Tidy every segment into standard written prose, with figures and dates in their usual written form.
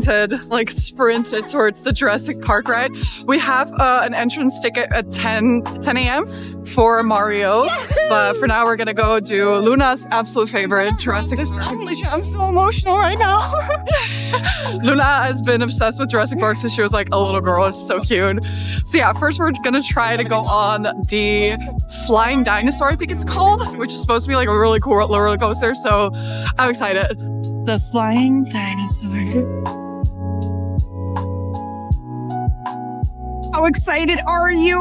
sprinted towards the Jurassic Park ride. We have an entrance ticket at 10 a.m. for Mario, but for now we're gonna go do Luna's absolute favorite, Jurassic Park. I'm so emotional right now. Luna has been obsessed with Jurassic Park since she was like a little girl. It's so cute. So yeah, first we're gonna try to go on the flying dinosaur, I think it's called, which is supposed to be like a really cool roller coaster. So I'm excited. The flying dinosaur. How excited are you?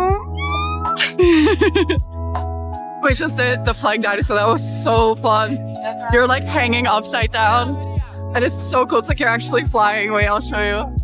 We just did the flying dinosaur. That was so fun. You're like hanging upside down. And it's so cool. It's like you're actually flying. Wait, I'll show you.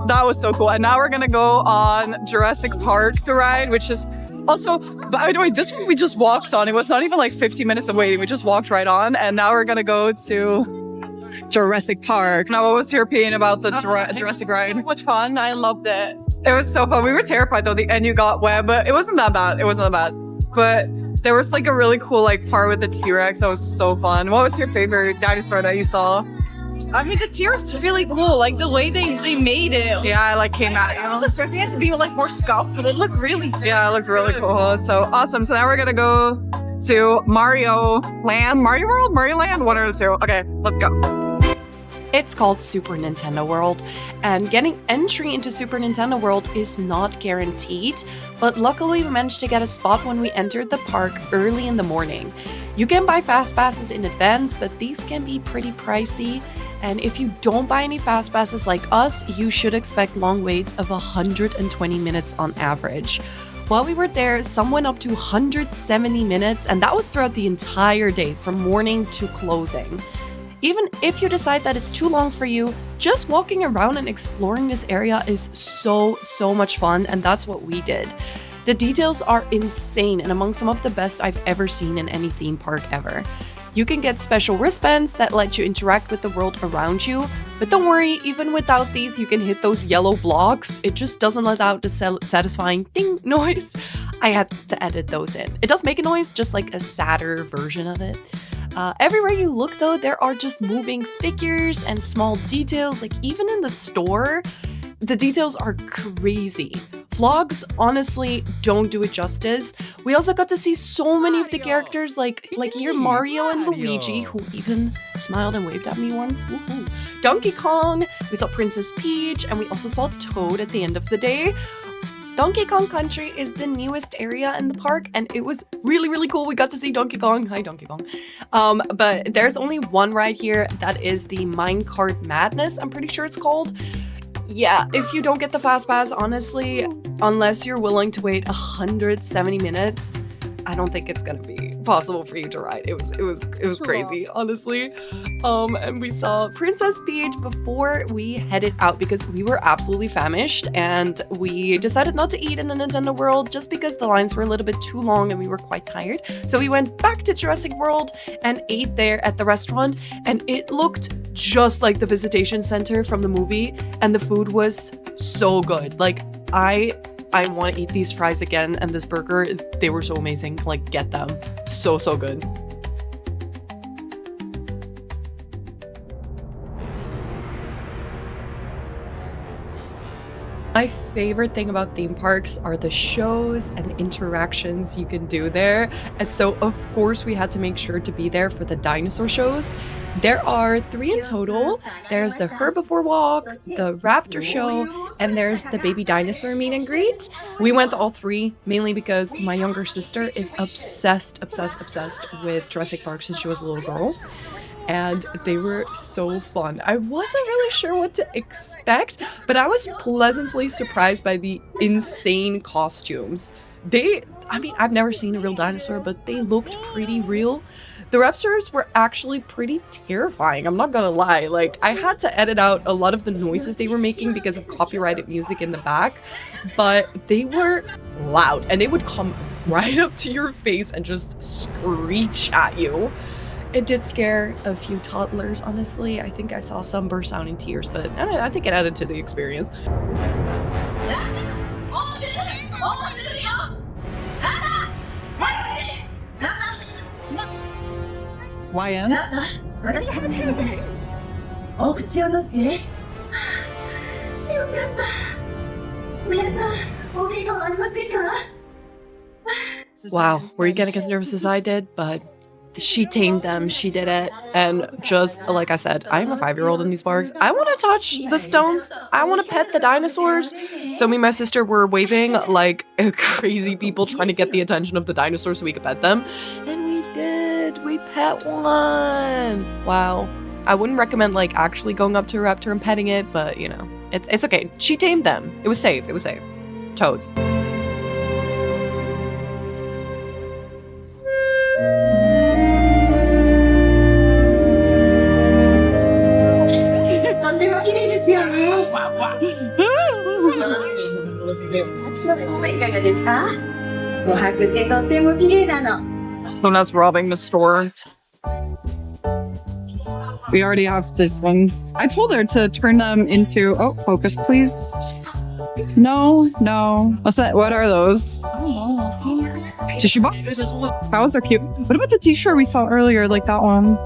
That was so cool. And now we're gonna go on Jurassic Park, the ride, which is also, by the way, this one we just walked on. It was not even like 50 minutes of waiting. We just walked right on. And now we're gonna go to Jurassic Park. Now, what was your opinion about the Jurassic ride? So much fun. I loved it. It was so fun. We were terrified though. The end you got wet, but it wasn't that bad. It wasn't that bad. But there was like a really cool like part with the T-Rex. That was so fun. What was your favorite dinosaur that you saw? I mean, the T-Rex really cool. Like the way they made it. Yeah, I like came at you. I was expecting it to be like more scuffed, but it looked really good. Yeah, it looked really cool. So awesome. So now we're gonna go to Mario Land, Mario World, Mario Land, one or the two. Okay, let's go. It's called Super Nintendo World, and getting entry into Super Nintendo World is not guaranteed, but luckily we managed to get a spot when we entered the park early in the morning. You can buy fast passes in advance, but these can be pretty pricey, and if you don't buy any fast passes like us, you should expect long waits of 120 minutes on average. While we were there, some went up to 170 minutes, and that was throughout the entire day, from morning to closing. Even if you decide that it's too long for you, just walking around and exploring this area is so much fun, and that's what we did. The details are insane and among some of the best I've ever seen in any theme park ever. You can get special wristbands that let you interact with the world around you, but don't worry, even without these you can hit those yellow blocks. It just doesn't let out the satisfying ding noise. I had to edit those in. It does make a noise, just like a sadder version of it. Everywhere you look though, there are just moving figures and small details, like even in the store, the details are crazy. Vlogs honestly don't do it justice. We also got to see so many of the characters like here Mario and Luigi, who even smiled and waved at me once. Woohoo. Donkey Kong, we saw Princess Peach, and we also saw Toad at the end of the day. Donkey Kong Country is the newest area in the park, and it was really cool. We got to see Donkey Kong. Hi, Donkey Kong. But there's only one ride here that is the Minecart Madness, I'm pretty sure it's called. Yeah, if you don't get the fast pass, honestly, unless you're willing to wait 170 minutes, I don't think it's gonna be possible for you to ride. It was crazy, honestly. And we saw Princess Peach before we headed out because we were absolutely famished, and we decided not to eat in the Nintendo World just because the lines were a little bit too long and we were quite tired. So we went back to Jurassic World and ate there at the restaurant, and it looked just like the visitation center from the movie, and the food was so good. Like, I want to eat these fries again, and this burger, they were so amazing. Like, get them. So good. My favorite thing about theme parks are the shows and interactions you can do there. And so, of course, we had to make sure to be there for the dinosaur shows. There are 3 in total. There's the herbivore walk, the raptor show, and there's the baby dinosaur meet and greet. We went to all 3, mainly because my younger sister is obsessed with Jurassic Park since she was a little girl. And they were so fun. I wasn't really sure what to expect, but I was pleasantly surprised by the insane costumes. I've never seen a real dinosaur, but they looked pretty real. The raptors were actually pretty terrifying, I'm not gonna lie. Like, I had to edit out a lot of the noises they were making because of copyrighted music in the back, but they were loud, and they would come right up to your face and just screech at you. It did scare a few toddlers, honestly. I think I saw some burst out in tears, but I think it added to the experience. YN? お口を閉じて。よかった。皆さん、お怪我はありませんか? Wow, were you getting as nervous as I did? But she tamed them, she did it. And just like I said, I'm a 5-year-old in these parks. I want to touch the stones. I want to pet the dinosaurs. So me and my sister were waving like crazy people trying to get the attention of the dinosaurs so we could pet them. And we did. We pet one. Wow. I wouldn't recommend like actually going up to a raptor and petting it, but you know, it's okay. She tamed them. It was safe. It was safe. Toads. Luna's robbing the store. We already have these ones. I told her to turn them into... Oh, focus, please. No. What's that? What are those? Tissue boxes? Those are cute. What about the t-shirt we saw earlier? Like that one?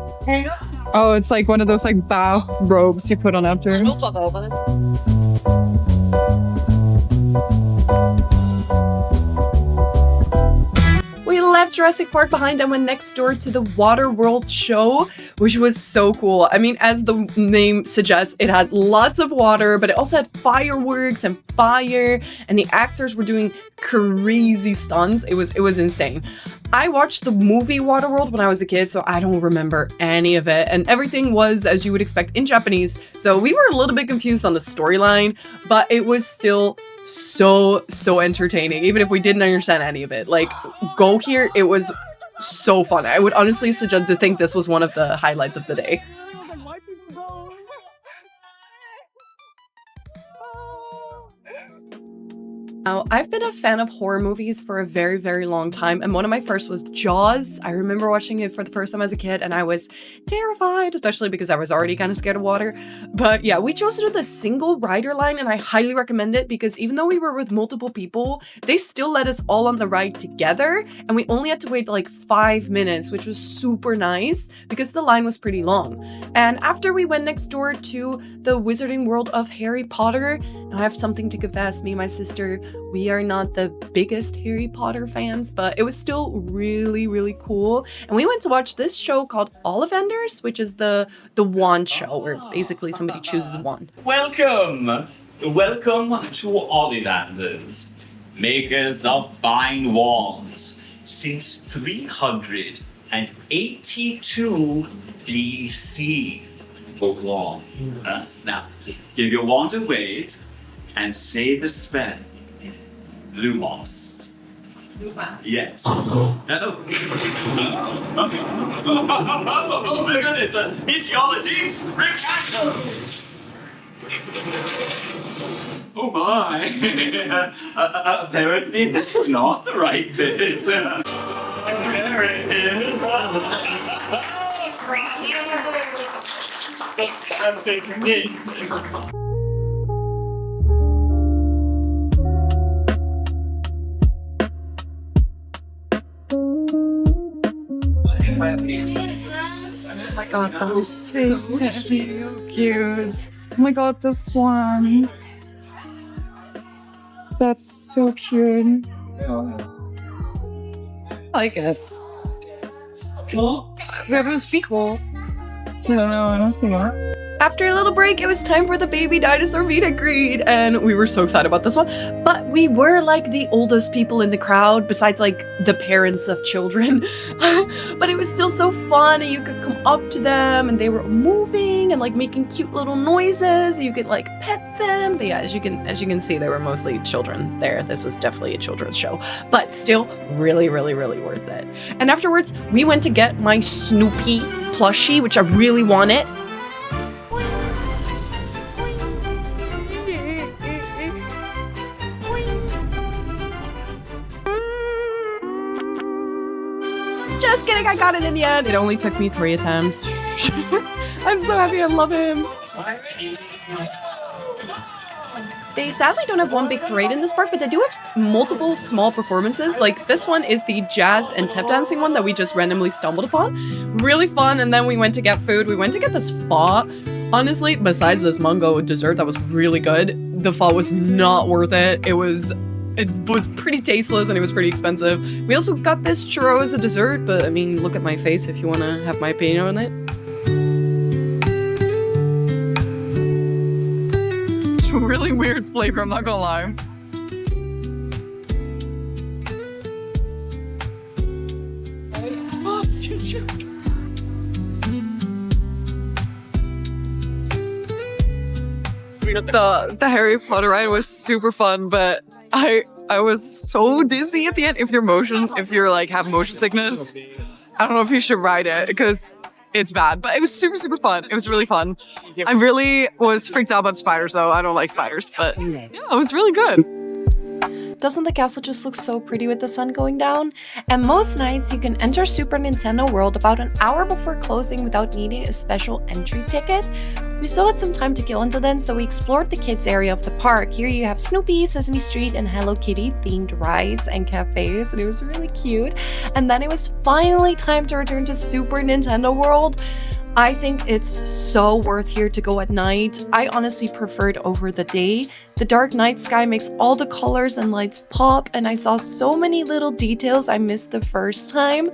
Oh, it's like one of those like bath robes you put on after. We left Jurassic Park behind and went next door to the Water World show, which was so cool. I mean, as the name suggests, it had lots of water, but it also had fireworks and fire, and the actors were doing crazy stunts. It was insane. I watched the movie Waterworld when I was a kid, so I don't remember any of it, and everything was, as you would expect, in Japanese, so we were a little bit confused on the storyline, but it was still so entertaining, even if we didn't understand any of it. Like, go here, it was so fun. I would honestly suggest to think this was one of the highlights of the day. Now, I've been a fan of horror movies for a very long time, and one of my first was Jaws. I remember watching it for the first time as a kid, and I was terrified, especially because I was already kind of scared of water. But yeah, we chose to do the single rider line, and I highly recommend it because even though we were with multiple people, they still let us all on the ride together, and we only had to wait like 5 minutes, which was super nice because the line was pretty long. And after we went next door to the Wizarding World of Harry Potter, now I have something to confess, me and my sister, we are not the biggest Harry Potter fans, but it was still really cool. And we went to watch this show called Ollivanders, which is the wand show where basically somebody chooses a wand. Welcome to Ollivanders, makers of fine wands since 382 BC. Now, give your wand away and say the spell. Lumos. Yes. Oh my goodness, meteorology, oh my. Apparently this is not the right bit. There it is. Oh my god, that was so cute. Oh my god, this one. That's so cute. I like it. It's cool. I don't see that. After a little break, it was time for the baby dinosaur meet and greet, and we were so excited about this one. But we were like the oldest people in the crowd, besides like the parents of children. But it was still so fun, and you could come up to them, and they were moving and like making cute little noises. You could like pet them. But yeah, as you can see, they were mostly children there. This was definitely a children's show, but still really worth it. And afterwards, we went to get my Snoopy plushie, which I really wanted. Just kidding, I got it in the end. It only took me 3 attempts. I'm so happy, I love him. They sadly don't have one big parade in this park, but they do have multiple small performances. Like this one is the jazz and tap dancing one that we just randomly stumbled upon. Really fun, and then we went to get food. We went to get this pho. Honestly, besides this mango dessert that was really good, the pho was not worth it. It was pretty tasteless and it was pretty expensive. We also got this churro as a dessert, but I mean, look at my face if you want to have my opinion on it. Really weird flavor, I'm not gonna lie. The Harry Potter ride was super fun, but I was so dizzy at the end. If you're like have motion sickness, I don't know if you should ride it because it's bad, but it was super fun. It was really fun. I really was freaked out about spiders though. I don't like spiders, but yeah, it was really good. Doesn't the castle just look so pretty with the sun going down? And most nights you can enter Super Nintendo World about an hour before closing without needing a special entry ticket. We still had some time to kill until then, so we explored the kids area of the park. Here you have Snoopy, Sesame Street, and Hello Kitty themed rides and cafes, and it was really cute. And then it was finally time to return to Super Nintendo World. I think it's so worth here to go at night. I honestly prefer it over the day. The dark night sky makes all the colors and lights pop, and I saw so many little details I missed the first time.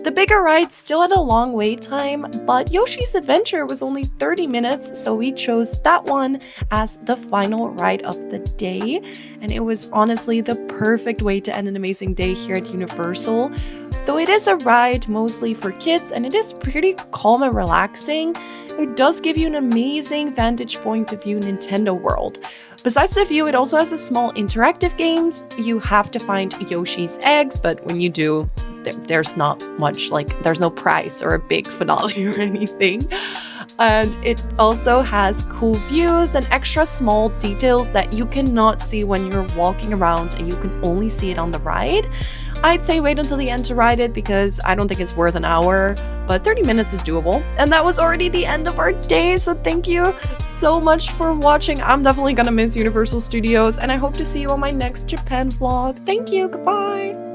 The bigger rides still had a long wait time, but Yoshi's Adventure was only 30 minutes, so we chose that one as the final ride of the day. And it was honestly the perfect way to end an amazing day here at Universal. Though it is a ride mostly for kids and it is pretty calm and relaxing, it does give you an amazing vantage point of view Nintendo World. Besides the view, it also has a small interactive games. You have to find Yoshi's eggs, but when you do, there's not much, like there's no prize or a big finale or anything. And it also has cool views and extra small details that you cannot see when you're walking around and you can only see it on the ride. I'd say wait until the end to ride it because I don't think it's worth an hour, but 30 minutes is doable. And that was already the end of our day, so thank you so much for watching. I'm definitely gonna miss Universal Studios, and I hope to see you on my next Japan vlog. Thank you, goodbye!